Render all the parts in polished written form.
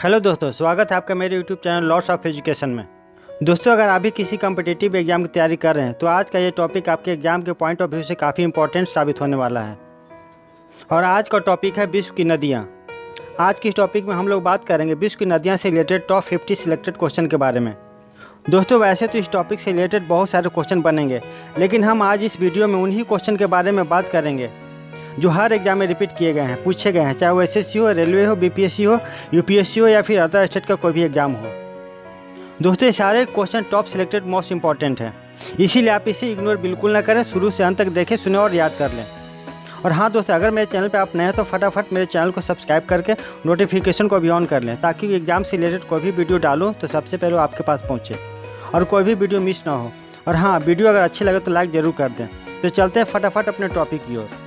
Hello दोस्तों, स्वागत है आपका मेरे YouTube channel lots of education में। दोस्तों, अगर आप भी किसी कॉम्पिटिटिव एग्जाम की तैयारी कर रहे हैं तो आज का ये टॉपिक आपके एग्जाम के पॉइंट ऑफ व्यू से काफ़ी इंपॉर्टेंट साबित होने वाला है। और आज का टॉपिक है विश्व की नदियाँ। आज की इस टॉपिक में हम लोग बात करेंगे विश्व की नदियाँ से रिलेटेड टॉप 50 सिलेक्टेड क्वेश्चन के बारे में। दोस्तों, वैसे तो इस टॉपिक से रिलेटेड बहुत सारे क्वेश्चन बनेंगे, लेकिन हम आज इस वीडियो में उन्हीं क्वेश्चन के बारे में बात करेंगे जो हर एग्जाम में रिपीट किए गए हैं, पूछे गए हैं, चाहे वो एसएससी हो, रेलवे हो, बीपीएससी हो, यूपीएससी हो या फिर अदर स्टेट का कोई भी एग्जाम हो। दोस्तों, ये सारे question top selected most important हैं, इसीलिए आप इसे इग्नोर बिल्कुल ना करें, शुरू से अंत तक देखें, सुने और याद कर लें। और हाँ दोस्तों, अगर मेरे चैनल पर आप नए हैं तो फटाफट मेरे चैनल को सब्सक्राइब करके नोटिफिकेशन को भी ऑन कर लें, ताकि एग्जाम से रिलेटेड कोई भी वीडियो डालूँ तो सबसे पहले आपके पास पहुँचे और कोई भी वीडियो मिस ना हो। और हाँ, वीडियो अगर अच्छी लगे तो लाइक ज़रूर कर दें। तो चलते हैं फटाफट अपने टॉपिक की ओर।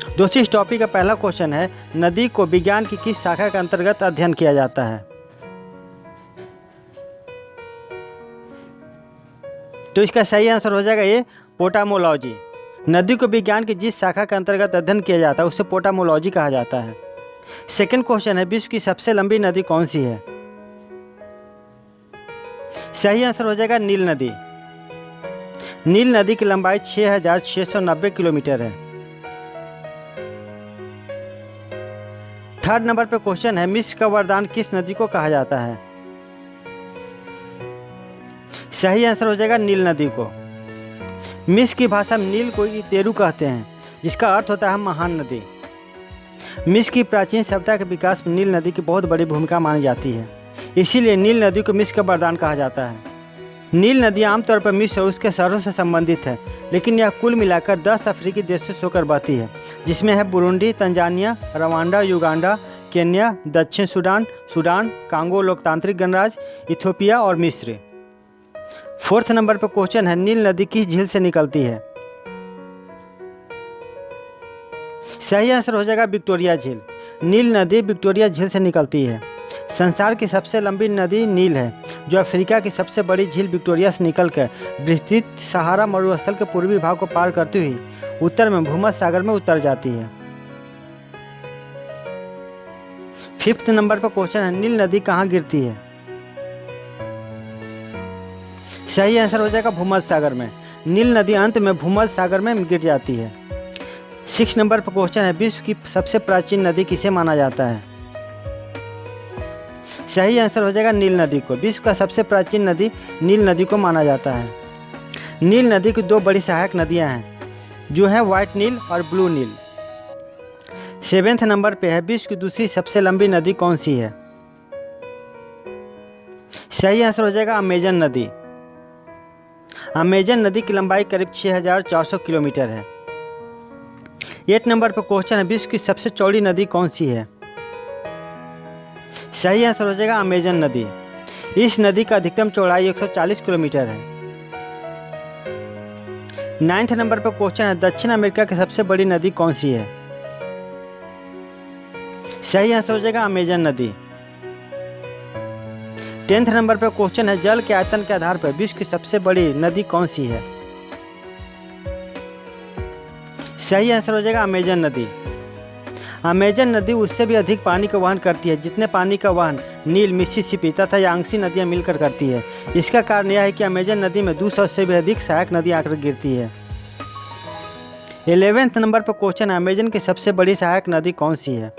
दोस्तों, इस टॉपिक का पहला क्वेश्चन है, नदी को विज्ञान की किस शाखा के अंतर्गत अध्ययन किया जाता है? तो इसका सही आंसर हो जाएगा ये पोटामोलॉजी। नदी को विज्ञान की जिस शाखा के अंतर्गत अध्ययन किया जाता है उसे पोटामोलॉजी कहा जाता है। सेकंड क्वेश्चन है, विश्व की सबसे लंबी नदी कौन सी है? सही आंसर हो जाएगा नील नदी। नील नदी की लंबाई 6690 किलोमीटर है। थर्ड नंबर पे क्वेश्चन है, मिस्र का वरदान किस नदी को कहा जाता है? सही आंसर हो जाएगा नील नदी को। मिस्र की भाषा में नील को इतेरू कहते हैं, जिसका अर्थ होता है महान नदी। मिस्र की प्राचीन सभ्यता के विकास में नील नदी की बहुत बड़ी भूमिका मानी जाती है, इसीलिए नील नदी को मिस्र का वरदान कहा जाता है। नील नदी आमतौर पर मिस्र और उसके शहरों से संबंधित है, लेकिन यह कुल मिलाकर 10 अफ्रीकी देशों से होकर बहती है, जिसमें है Burundi, Tanzania, Rwanda, Uganda, Kenya, दक्षिण सूडान, कांगो लोकतांत्रिक गणराज्य, इथियोपिया और मिस्र। फोर्थ नंबर पर क्वेश्चन है, नील नदी किस झील से निकलती है? सही आंसर हो जाएगा विक्टोरिया झील। नील नदी विक्टोरिया झील से निकलती है। संसार की सबसे लंबी नदी नील है, जो अफ्रीका की सबसे बड़ी झील विक्टोरिया से निकलकर विस्तृत सहारा मरुस्थल के पूर्वी भाग को पार करती हुई उत्तर में भूमध्य सागर में उतर जाती है। फिफ्थ नंबर पर क्वेश्चन है, नील नदी कहाँ गिरती है? सही आंसर हो जाएगा भूमध्य सागर में। नील नदी अंत में भूमध्य सागर में गिर जाती है। 6 नंबर पर क्वेश्चन है, विश्व की सबसे प्राचीन नदी किसे माना जाता है? सही आंसर हो जाएगा नील नदी को। विश्व का सबसे प्राचीन नदी नील नदी को माना जाता है। नील नदी की 2 बड़ी सहायक नदियां हैं, जो है व्हाइट नील और ब्लू नील। 7वें नंबर पे है, विश्व की दूसरी सबसे लंबी नदी कौन सी है? सही आंसर हो जाएगा अमेजन नदी। अमेजन नदी की लंबाई करीब 6400 किलोमीटर है। 8 नंबर पर क्वेश्चन है, विश्व की सबसे चौड़ी नदी कौन सी है? सही आंसर हो जाएगा अमेजन नदी। इस नदी का अधिकतम चौड़ाई 140 किलोमीटर है। 9th नंबर पर क्वेश्चन है, दक्षिण अमेरिका की सबसे बड़ी नदी कौन सी है? सही आंसर हो जाएगा अमेजन नदी। 10th नंबर पर क्वेश्चन है, जल के आयतन के आधार पर विश्व की सबसे बड़ी नदी कौन सी है? सही आंसर हो जाएगा अमेजन नदी। अमेजन नदी उससे भी अधिक पानी का वहन करती है, जितने पानी का वहन नील, मिसिसिपी तथा यांगसी नदियां मिलकर करती है। इसका कारण यह है कि अमेजन नदी में 200 से भी अधिक सहायक नदियां आकर गिरती है। 11वें नंबर पर क्वेश्चन है, अमेजन की सबसे बड़ी सहायक नदी कौन सी है?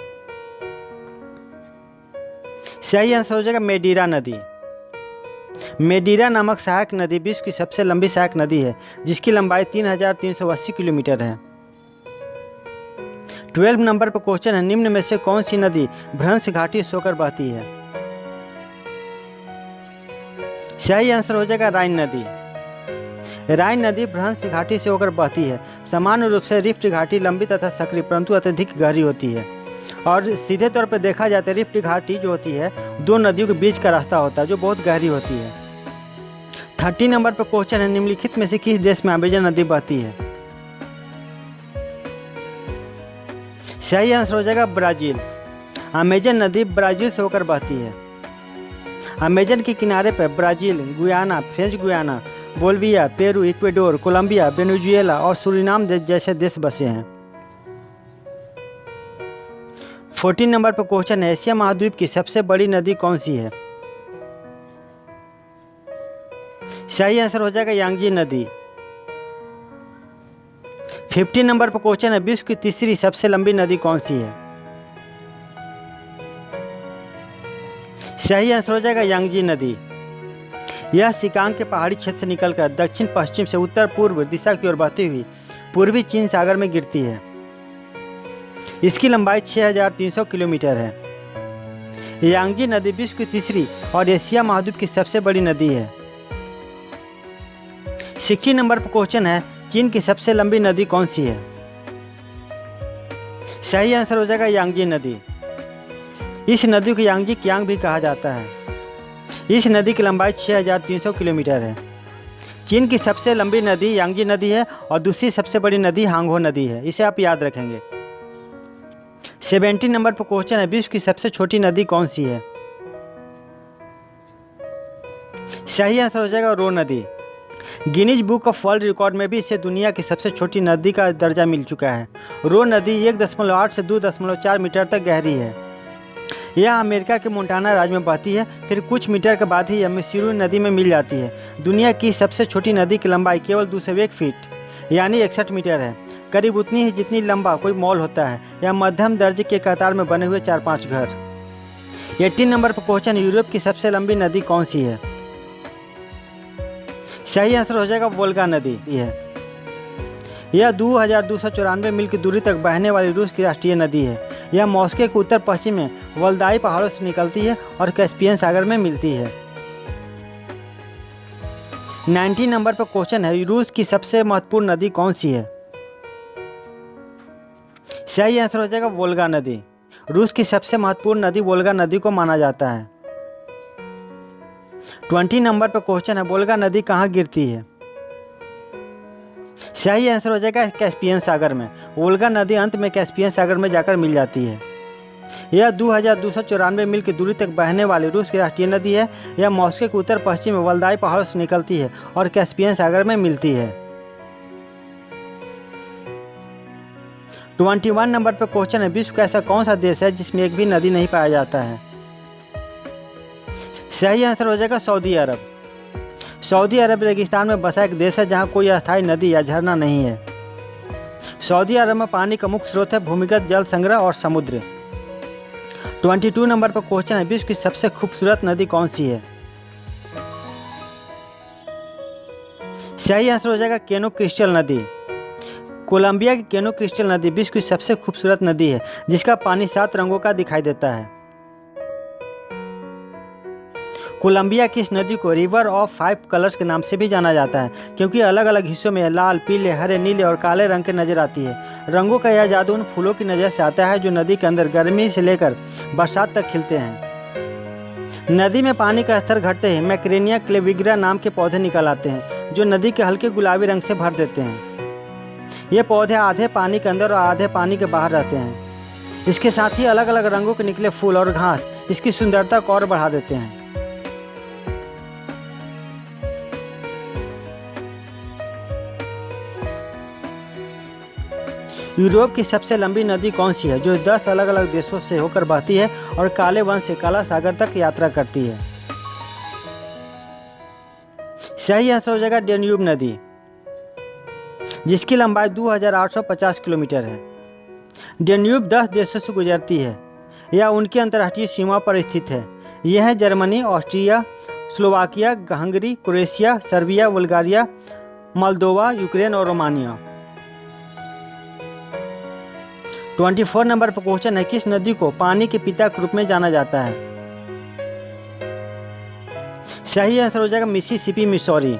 सही आंसर हो जाएगा मेडीरा नदी। मेडीरा नामक सहायक नदी विश्व की सबसे लंबी सहायक नदी है, जिसकी लंबाई 3380 किलोमीटर है। 12 नंबर पर क्वेश्चन है, निम्न में से कौन सी नदी भ्रंश घाटी से होकर बहती है? सही आंसर हो जाएगा राइन नदी। राइन नदी भ्रंश घाटी से होकर बहती है। सामान्य रूप से रिफ्ट घाटी लंबी तथा सक्रिय परंतु अत्यधिक गहरी होती है, और सीधे तौर पर देखा जाता है रिफ्ट घाटी जो होती है 2 नदियों के बीच का रास्ता होता है, जो बहुत गहरी होती है। 30 नंबर पर क्वेश्चन है, निम्नलिखित में से किस देश में अमेजन नदी बहती है? सही आंसर हो जाएगा ब्राज़ील। अमेजन नदी ब्राज़ील से होकर बहती है। अमेजन के किनारे पर Brazil, Guyana, French Guyana, Bolivia, Peru, Ecuador, Colombia, Venezuela और सूरीनाम जैसे देश बसे हैं। 14 नंबर पर क्वेश्चन है, एशिया महाद्वीप की सबसे बड़ी नदी कौन सी है? सही आंसर हो जाएगा यांगजी नदी। 15 नंबर पर क्वेश्चन है, विश्व की तीसरी सबसे लंबी नदी कौन सी है? सही आंसर हो जाएगा यांगजी नदी। यह सिकांग के पहाड़ी क्षेत्र से निकलकर दक्षिण पश्चिम से उत्तर पूर्व दिशा की ओर बहती हुई पूर्वी चीन सागर में गिरती है। इसकी लंबाई 6300 किलोमीटर है। यांगजी नदी विश्व की तीसरी और एशिया महाद्वीप की सबसे बड़ी नदी है। 16 नंबर पर क्वेश्चन है, चीन की सबसे लंबी नदी कौन सी है? सही आंसर हो जाएगा यांगजी नदी। इस नदी को यांगजी कियांग भी कहा जाता है। इस नदी की लंबाई 6300 किलोमीटर है। चीन की सबसे लंबी नदी यांगजी नदी है और दूसरी सबसे बड़ी नदी हांगहो नदी है। इसे आप याद रखेंगे। 17 नंबर पर क्वेश्चन है, विश्व की सबसे छोटी नदी कौन सी है? सही आंसर हो जाएगा रो नदी। Guinness book of world record में भी इसे दुनिया की सबसे छोटी नदी का दर्जा मिल चुका है। रो नदी 1.8 से 2.4 मीटर तक गहरी है। यह अमेरिका के मोंटाना राज्य में बहती है, फिर कुछ मीटर के बाद ही यह मिसिसिपी नदी में मिल जाती है। दुनिया की सबसे छोटी नदी की लंबाई केवल 201 फीट यानी 61 मीटर है, करीब उतनी ही जितनी लंबा कोई मॉल होता है। यह मध्यम दर्जे के कतार में बने हुए 4-5 घर। 18 नंबर पर क्वेश्चन, यूरोप की सबसे लंबी नदी कौन सी है? सही आंसर हो जाएगा वोल्गा नदी है। यह 2294 मील की दूरी तक बहने वाली रूस की राष्ट्रीय नदी है। यह मॉस्को के उत्तर पश्चिम में वल्दाई पहाड़ों से निकलती है और कैस्पियन सागर में मिलती है। 19 नंबर पर क्वेश्चन है, रूस की सबसे महत्वपूर्ण नदी कौन सी है? सही आंसर हो जाएगा वोल्गा नदी। रूस की सबसे महत्वपूर्ण नदी वोल्गा नदी को माना जाता है। 20 नंबर पर क्वेश्चन है, वोल्गा नदी कहाँ गिरती है? सही आंसर हो जाएगा कैस्पियन सागर में। वोल्गा नदी अंत में कैस्पियन सागर में जाकर मिल जाती है। यह 2294 मील की दूरी तक बहने वाली रूस की राष्ट्रीय नदी है। यह मॉस्को के उत्तर पश्चिम में वल्दाई पहाड़ों से निकलती है और कैस्पियन सागर में मिलती है। 21 नंबर पर क्वेश्चन है, विश्व का ऐसा कौन सा देश है जिसमें एक भी नदी नहीं पाया जाता है? सही आंसर हो जाएगा सऊदी अरब। सऊदी अरब रेगिस्तान में बसा एक देश है जहां कोई अस्थायी नदी या झरना नहीं है। सऊदी अरब में पानी का मुख्य स्रोत है भूमिगत जल संग्रह और समुद्र। 22 नंबर पर क्वेश्चन है, विश्व की सबसे खूबसूरत नदी कौन सी है? सही आंसर हो जाएगा केनो क्रिस्टल नदी। कोलंबिया की केनो क्रिस्टल नदी विश्व की सबसे खूबसूरत नदी है, जिसका पानी 7 रंगों का दिखाई देता है। कोलंबिया की इस नदी को रिवर ऑफ 5 कलर्स के नाम से भी जाना जाता है, क्योंकि अलग अलग हिस्सों में लाल, पीले, हरे, नीले और काले रंग के नजर आती है। रंगों का यह जादू उन फूलों की नज़र से आता है जो नदी के अंदर गर्मी से लेकर बरसात तक खिलते हैं। नदी में पानी का स्तर घटते ही मैक्रेनिया क्लेविग्रा नाम के पौधे निकल आते हैं, जो नदी के हल्के गुलाबी रंग से भर देते हैं। ये पौधे आधे पानी के अंदर और आधे पानी के बाहर रहते हैं। इसके साथ ही अलग अलग रंगों के निकले फूल और घास इसकी सुंदरता को और बढ़ा देते हैं। यूरोप की सबसे लंबी नदी कौन सी है, जो 10 अलग अलग देशों से होकर बहती है और काले वन से काला सागर तक यात्रा करती है? सही आंसर हो जाएगा डेन्यूब नदी, जिसकी लंबाई 2850 किलोमीटर है। डेन्यूब 10 देशों से गुजरती है। यह उनकी अंतर्राष्ट्रीय सीमा पर स्थित है। यह है Germany, Austria, Slovakia, Hungary, Croatia, Serbia, Bulgaria, Moldova, Ukraine और रोमानिया। 24 नंबर पर क्वेश्चन है, किस नदी को पानी के पिता के रूप में जाना जाता है? सही आंसर हो जाएगा मिसिसिपी मिसौरी।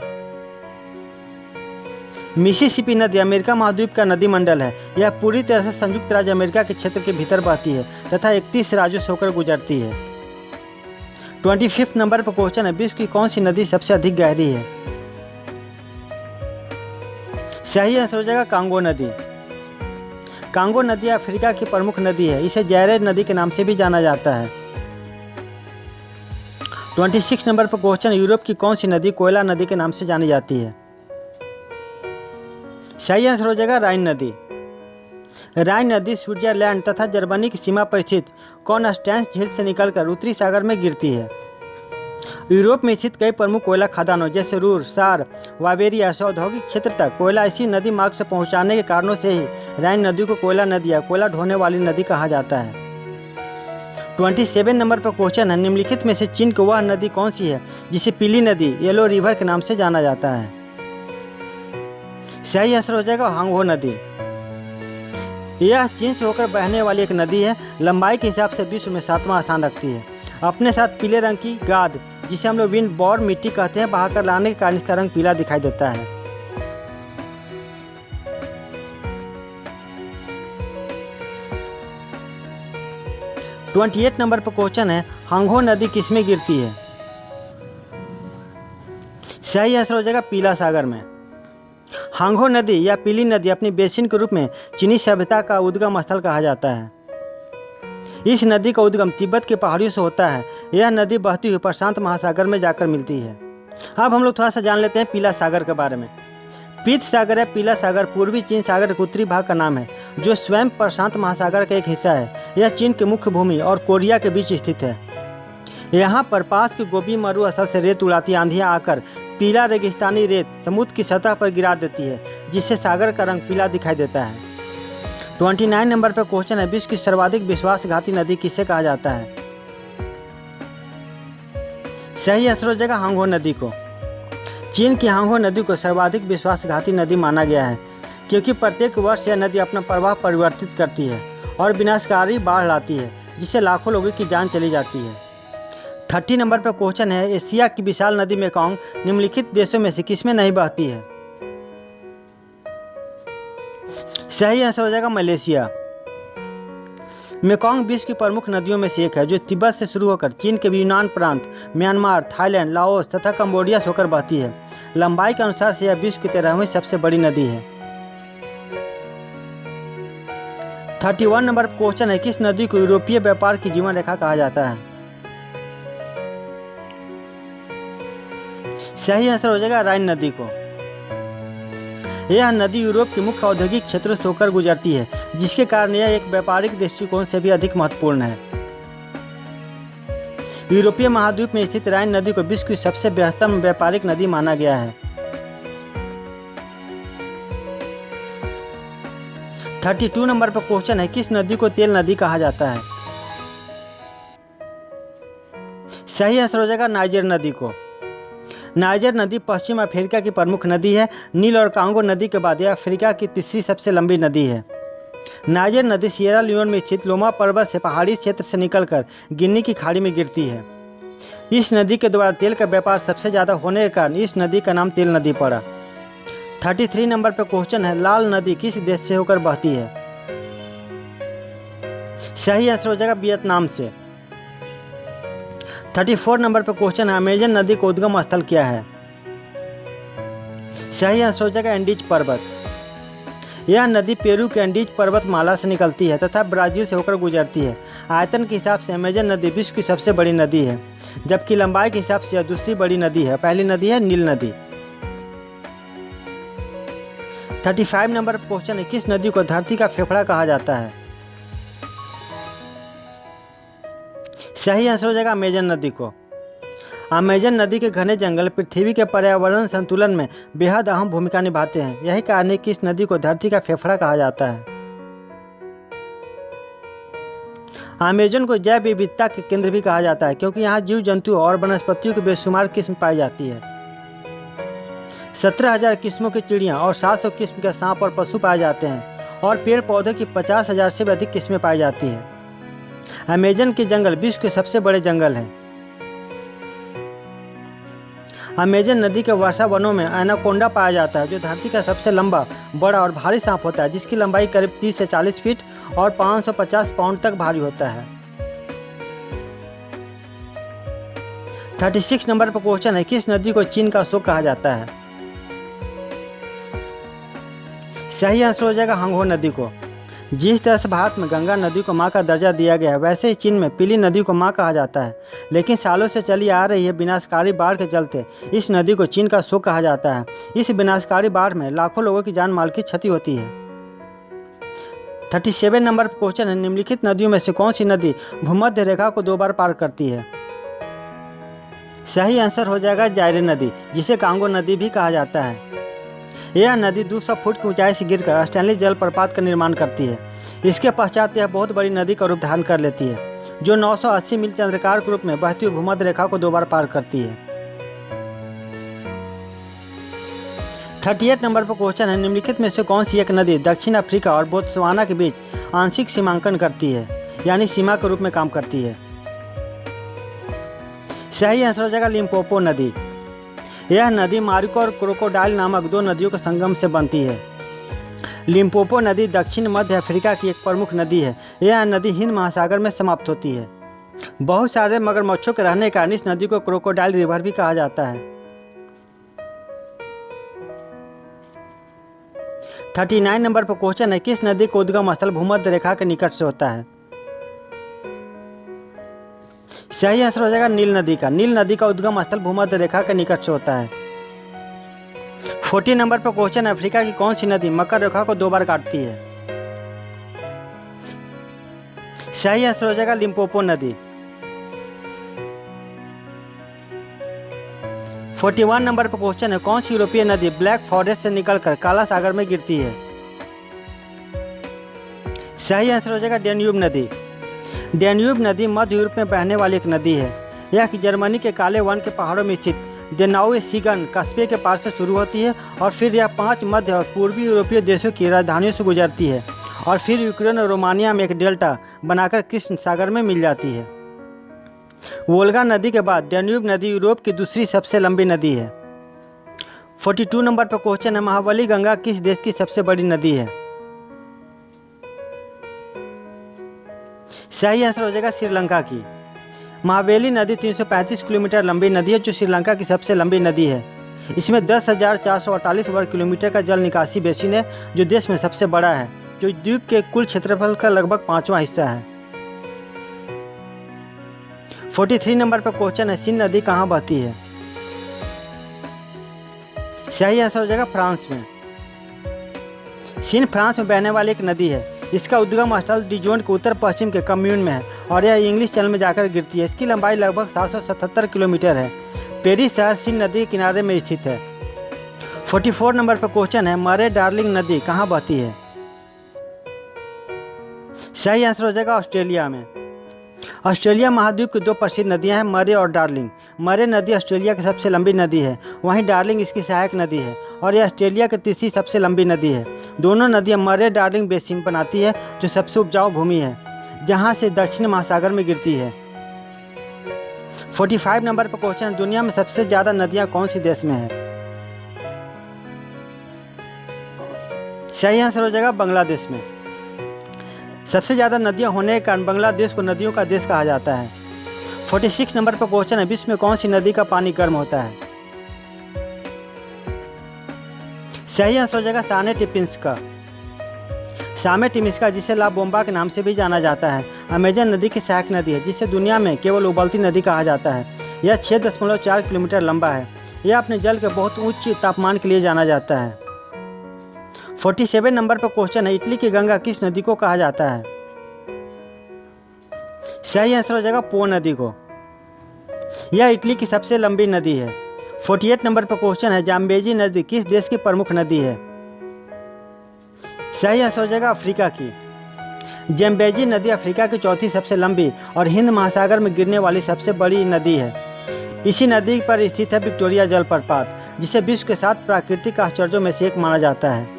मिसिसिपी नदी अमेरिका महाद्वीप का नदी मंडल है। यह पूरी तरह से संयुक्त राज्य अमेरिका के क्षेत्र के भीतर बहती है तथा 31 राज्यों से होकर गुजरती है। 25 नंबर पर क्वेश्चन है, विश्व की कौन सी नदी सबसे अधिक गहरी है? सही आंसर हो जाएगा कांगो नदी। कांगो नदी अफ्रीका की प्रमुख नदी है। इसे जैरेद नदी के नाम से भी जाना जाता है। 26 नंबर पर क्वेश्चन, यूरोप की कौन सी नदी कोयला नदी के नाम से जानी जाती है? सही आंसर हो जाएगा राइन नदी। राइन नदी स्विट्जरलैंड तथा जर्मनी की सीमा पर स्थित कॉन्स्टेंस झील से निकलकर उत्तरी सागर में गिरती है। यूरोप में स्थित कई प्रमुख कोयला खदानों जैसे रूर, सार, वावेरिया से औद्योगिक क्षेत्र तक कोयला इसी नदी मार्ग से पहुंचाने के कारणों से ही राइन नदी को कोयला नदी या कोयला ढोने वाली नदी कहा जाता है। 27 नंबर पर क्वेश्चन है, निम्नलिखित में से चीन की वह नदी कौन सी है जिसे पीली नदी, येलो रिवर के नाम से जाना जाता है? सही आंसर हो जाएगा हांगहो नदी। यह चीन से होकर बहने वाली एक नदी है। लंबाई के हिसाब से विश्व में 7वां स्थान रखती है। अपने साथ पीले रंग की गाद, जिसे हम लोग विंड बोर मिट्टी कहते हैं, बहाकर लाने के कारण इसका रंग पीला दिखाई देता है। तो 28 नंबर पर क्वेश्चन है, हांगहो नदी किसमें गिरती है? सही आंसर हो जाएगा पीला सागर में। हांगहो नदी या पीली नदी अपनी बेसिन के रूप में चीनी सभ्यता का उद्गम स्थल कहा जाता है। इस नदी का उद्गम तिब्बत की पहाड़ियों से होता है। यह नदी बहती हुई प्रशांत महासागर में जाकर मिलती है। अब हम लोग थोड़ा सा जान लेते हैं पीला सागर के बारे में। पीत सागर या पीला सागर पूर्वी चीन सागर के उत्तरी भाग का नाम है, जो स्वयं प्रशांत महासागर का एक हिस्सा है। यह चीन की मुख्य भूमि और कोरिया के बीच स्थित है। यहाँ पर पास के गोबी मरु स्थल से रेत उड़ाती आंधियाँ आकर पीला रेगिस्तानी रेत समुद्र की सतह पर गिरा देती है, जिससे सागर का रंग पीला दिखाई देता है। 29 नंबर पर क्वेश्चन है, विश्व की सर्वाधिक विश्वासघाती नदी किसे कहा जाता है? सही आंसर हो जाएगा हांगहो नदी को। चीन की हांगहो नदी को सर्वाधिक विश्वासघाती नदी माना गया है, क्योंकि प्रत्येक वर्ष यह नदी अपना प्रवाह परिवर्तित करती है और विनाशकारी बाढ़ लाती है, जिससे लाखों लोगों की जान चली जाती है। 30 नंबर पर क्वेश्चन है, एशिया की विशाल नदी मेकॉन्ग निम्नलिखित देशों में से किसमें नहीं बहती है? सही आंसर हो जाएगा मलेशिया। मेकॉन्ग विश्व की प्रमुख नदियों में से एक है, जो तिब्बत से शुरू होकर चीन के यूनान प्रांत, म्यांमार, थाईलैंड, लाओस तथा कंबोडिया से होकर बहती है। लंबाई के अनुसार से यह विश्व की 13वीं सबसे बड़ी नदी है। 31 नंबर पर क्वेश्चन है, किस नदी को यूरोपीय व्यापार की जीवन रेखा कहा जाता है? सही आंसर हो जाएगा राइन नदी को। यह नदी यूरोप के मुख्य औद्योगिक क्षेत्रों से होकर गुजरती है, जिसके कारण यह एक व्यापारिक दृष्टिकोण से भी अधिक महत्वपूर्ण है। यूरोपीय महाद्वीप में स्थित राइन नदी को विश्व की सबसे बृहत्तम व्यापारिक नदी माना गया है। 32 नंबर पर क्वेश्चन है, किस नदी को तेल नदी कहा जाता है? सही आंसर हो जाएगा नाइजर नदी को। नाइजर नदी पश्चिम अफ्रीका की प्रमुख नदी है। नील और कांगो नदी के बाद यह अफ्रीका की तीसरी सबसे लंबी नदी है। नाइजर नदी सिएरा लियोन में स्थित लोमा पर्वत से पहाड़ी क्षेत्र से निकलकर गिनी की खाड़ी में गिरती है। इस नदी के द्वारा तेल का व्यापार सबसे ज़्यादा होने के कारण इस नदी का नाम तेल नदी पड़ा। 33 नंबर पर क्वेश्चन है, लाल नदी किस देश से होकर बहती है? सही आंसर हो जाएगा वियतनाम से। 34 नंबर पर क्वेश्चन है, अमेजन नदी का उद्गम स्थल क्या है? सही आंसर हो जाएगा एंडीज पर्वत। यह नदी पेरू के एंडीज पर्वतमाला से निकलती है तथा ब्राजील से होकर गुजरती है। आयतन के हिसाब से अमेजन नदी विश्व की सबसे बड़ी नदी है, जबकि लंबाई के हिसाब से यह दूसरी बड़ी नदी है। पहली नदी है नील नदी। 35 नंबर पर क्वेश्चन है, किस नदी को धरती का फेफड़ा कहा जाता है? सही आंसर हो जाएगा अमेजन नदी को। अमेजन नदी के घने जंगल पृथ्वी के पर्यावरण संतुलन में बेहद अहम भूमिका निभाते हैं। यही कारण है कि इस नदी को धरती का फेफड़ा कहा जाता है। अमेजन को जैव विविधता के केंद्र भी कहा जाता है, क्योंकि यहाँ जीव जंतु और वनस्पतियों की बेशुमार किस्म पाई जाती है। 17,000 किस्मों की चिड़ियाँ और 700 किस्म के सांप और पशु पाए जाते हैं, और पेड़ पौधों की 50,000 से भी अधिक किस्में पाई जाती हैं। अमेजन के जंगल विश्व के सबसे बड़े जंगल हैं। अमेजन नदी के वर्षा वनों में एनाकोंडा पाया जाता है, जो धरती का सबसे लंबा, बड़ा और भारी सांप होता है, जिसकी लंबाई करीब 30 से 40 फीट और 550 पाउंड तक भारी होता है। 36 नंबर पर क्वेश्चन है, किस नदी को चीन का अशोक कहा जाता है? सही आंसर हो जाएगा हांगहो नदी को। जिस तरह से भारत में गंगा नदी को माँ का दर्जा दिया गया है, वैसे ही चीन में पीली नदी को माँ कहा जाता है। लेकिन सालों से चली आ रही है विनाशकारी बाढ़ के चलते इस नदी को चीन का अशोक कहा जाता है। इस विनाशकारी बाढ़ में लाखों लोगों की जान माल की क्षति होती है। 37 नंबर पर क्वेश्चन है, निम्नलिखित नदियों में से कौन सी नदी भूमध्य रेखा को 2 बार पार करती है? सही आंसर हो जाएगा जायरे नदी, जिसे कांगो नदी भी कहा जाता है। यह नदी 200 फुट की ऊंचाई से गिरकर स्टैनली जलप्रपात का निर्माण करती है। इसके पश्चात यह बहुत बड़ी नदी का रूप धारण कर लेती है, जो 980 मील चंद्राकार के रूप में बहती हुई भूमध्य रेखा को 2 बार पार करती है। 38 नंबर पर क्वेश्चन है, निम्नलिखित में से कौन सी एक नदी दक्षिण अफ्रीका और बोत्सवाना के बीच आंशिक सीमांकन करती है, यानी सीमा के रूप में काम करती है? सही आंसर हो जाएगा लिम्पोपो नदी। यह नदी मारिको और क्रोकोडाइल नामक 2 नदियों के संगम से बनती है। लिम्पोपो नदी दक्षिण मध्य अफ्रीका की एक प्रमुख नदी है। यह नदी हिंद महासागर में समाप्त होती है। बहुत सारे मगरमच्छों के रहने के कारण इस नदी को क्रोकोडाइल रिवर भी कहा जाता है। 39 नंबर पर क्वेश्चन है, किस नदी का उद्गम स्थल भूमध्य रेखा के निकट से होता है? सही आंसर हो जाएगा नील नदी का। नील नदी का उद्गम स्थल भूमध्य रेखा के निकट से होता है। 40 नंबर पर क्वेश्चन है, अफ्रीका की कौन सी नदी मकर रेखा को 2 बार काटती है? सही आंसर हो जाएगा लिम्पोपो नदी। 41 नंबर पर क्वेश्चन है, कौन सी यूरोपीय नदी ब्लैक फॉरेस्ट से निकलकर काला सागर में गिरती है? सही आंसर हो जाएगा डेन्यूब नदी। डेन्यूब नदी मध्य यूरोप में बहने वाली एक नदी है। यह जर्मनी के काले वन के पहाड़ों में स्थित देनाउ सीगन कस्बे के पास से शुरू होती है और फिर यह 5 मध्य और पूर्वी यूरोपीय देशों की राजधानियों से गुजरती है और फिर यूक्रेन और रोमानिया में एक डेल्टा बनाकर कृष्ण सागर में मिल जाती है। वोल्गा नदी के बाद डेन्यूब नदी यूरोप की दूसरी सबसे लंबी नदी है। 42 नंबर पर क्वेश्चन है, महाबली गंगा किस देश की सबसे बड़ी नदी है? सही आंसर हो जाएगा श्रीलंका की। महाबली नदी 335 किलोमीटर लंबी नदी है, जो श्रीलंका की सबसे लंबी नदी है। इसमें 10,448 वर्ग किलोमीटर का जल निकासी बेसिन है, जो देश में सबसे बड़ा है, जो द्वीप के कुल क्षेत्रफल का लगभग 5वां हिस्सा है। 43 नंबर पर क्वेश्चन है, सिंध नदी कहाँ बहती है? सही आंसर हो जाएगा फ्रांस में। सिंध फ्रांस में बहने वाली एक नदी है। इसका उद्गम स्थल डिजोन के उत्तर पश्चिम के कम्यून में है और यह इंग्लिश चैनल में जाकर गिरती है। इसकी लंबाई लगभग 777 किलोमीटर है। पेरिस शहर सिंध नदी के किनारे में स्थित है। 44 नंबर पर क्वेश्चन है, मरे डार्लिंग नदी कहाँ बहती है? सही आंसर हो जाएगा ऑस्ट्रेलिया में। ऑस्ट्रेलिया महाद्वीप की 2 प्रसिद्ध नदियां हैं, मरे और डार्लिंग। मरे नदी ऑस्ट्रेलिया की सबसे लंबी नदी है, वहीं डार्लिंग इसकी सहायक नदी है और यह ऑस्ट्रेलिया की तीसरी सबसे लंबी नदी है। दोनों नदियां मरे डार्लिंग बेसिन बनाती है, जो सबसे उपजाऊ भूमि है, जहां से दक्षिण महासागर में गिरती है। 45 नंबर पर क्वेश्चन, दुनिया में सबसे ज़्यादा नदियां कौन सी देश में है? सही आंसर हो जाएगा बांग्लादेश में। सबसे ज़्यादा नदियां होने के कारण बांग्लादेश को नदियों का देश कहा जाता है। 46 नंबर पर क्वेश्चन है, विश्व में कौन सी नदी का पानी गर्म होता है? सही आंसर हो जाएगा साने टिपिंस्का। सामे टिमिस्का, जिसे ला बोम्बा के नाम से भी जाना जाता है, अमेजन नदी की सहायक नदी है, जिसे दुनिया में केवल उबलती नदी कहा जाता है। यह 6.4 किलोमीटर लंबा है। यह अपने जल के बहुत उच्च तापमान के लिए जाना जाता है। 47 नंबर पर क्वेश्चन है, इटली की गंगा किस नदी को कहा जाता है? सही आंसर हो जाएगा पो नदी को। यह इटली की सबसे लंबी नदी है। 48 नंबर पर क्वेश्चन है, जाम्बेजी नदी किस देश की प्रमुख नदी है? सही आंसर हो जाएगा अफ्रीका की। जाम्बेजी नदी अफ्रीका की चौथी सबसे लंबी और हिंद महासागर में गिरने वाली सबसे बड़ी नदी है। इसी नदी पर स्थित है विक्टोरिया जलप्रपात, जिसे विश्व के 7 प्राकृतिक आश्चर्यों में से एक माना जाता है।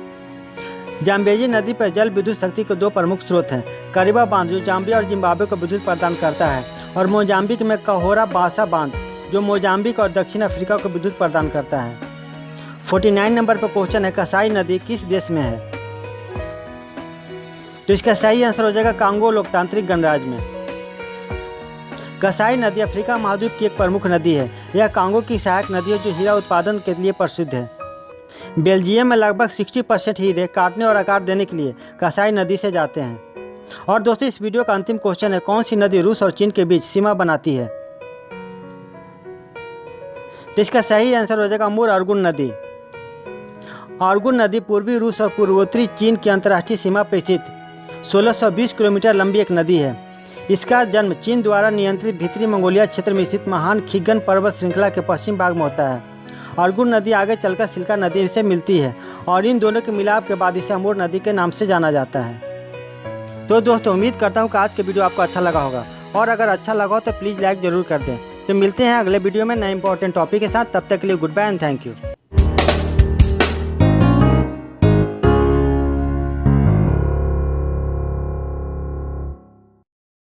जाम्बेजी नदी पर जल विद्युत शक्ति के 2 प्रमुख स्रोत हैं, करीबा बांध जो जाम्बिया और जिम्बाब्वे को विद्युत प्रदान करता है, और मोजाम्बिक में कहोरा बासा बांध जो मोजाम्बिक और दक्षिण अफ्रीका को विद्युत प्रदान करता है। 49 नंबर पर क्वेश्चन है, कसाई नदी किस देश में है? तो इसका सही आंसर हो जाएगा कांगो लोकतांत्रिक गणराज्य में। कसाई नदी अफ्रीका महाद्वीप की एक प्रमुख नदी है। यह कांगो की सहायक नदी है, जो हीरा उत्पादन के लिए प्रसिद्ध है। बेल्जियम में लगभग 60% हीरे काटने और आकार देने के लिए कसाई नदी से जाते हैं। और दोस्तों, इस वीडियो का अंतिम क्वेश्चन है, कौन सी नदी रूस और चीन के बीच सीमा बनाती है? तो इसका सही आंसर हो जाएगा अमूर अर्गुन नदी। अर्गुन नदी पूर्वी रूस और पूर्वोत्तरी चीन की अंतर्राष्ट्रीय सीमा पर स्थित 1620 किलोमीटर लंबी एक नदी है। इसका जन्म चीन द्वारा नियंत्रित भीतरी मंगोलिया क्षेत्र में स्थित महान खिगन पर्वत श्रृंखला के पश्चिम भाग में होता है। अर्गुन नदी आगे चलकर सिल्का नदी से मिलती है और इन दोनों के मिलाप के बाद इसे अमूर नदी के नाम से जाना जाता है। तो दोस्तों, उम्मीद करता हूँ कि आज के वीडियो आपको अच्छा लगा होगा, और अगर अच्छा लगा हो तो प्लीज़ लाइक ज़रूर कर दें। तो मिलते हैं अगले वीडियो में नए इंपॉर्टेंट टॉपिक के साथ। तब तक के लिए goodbye and thank you.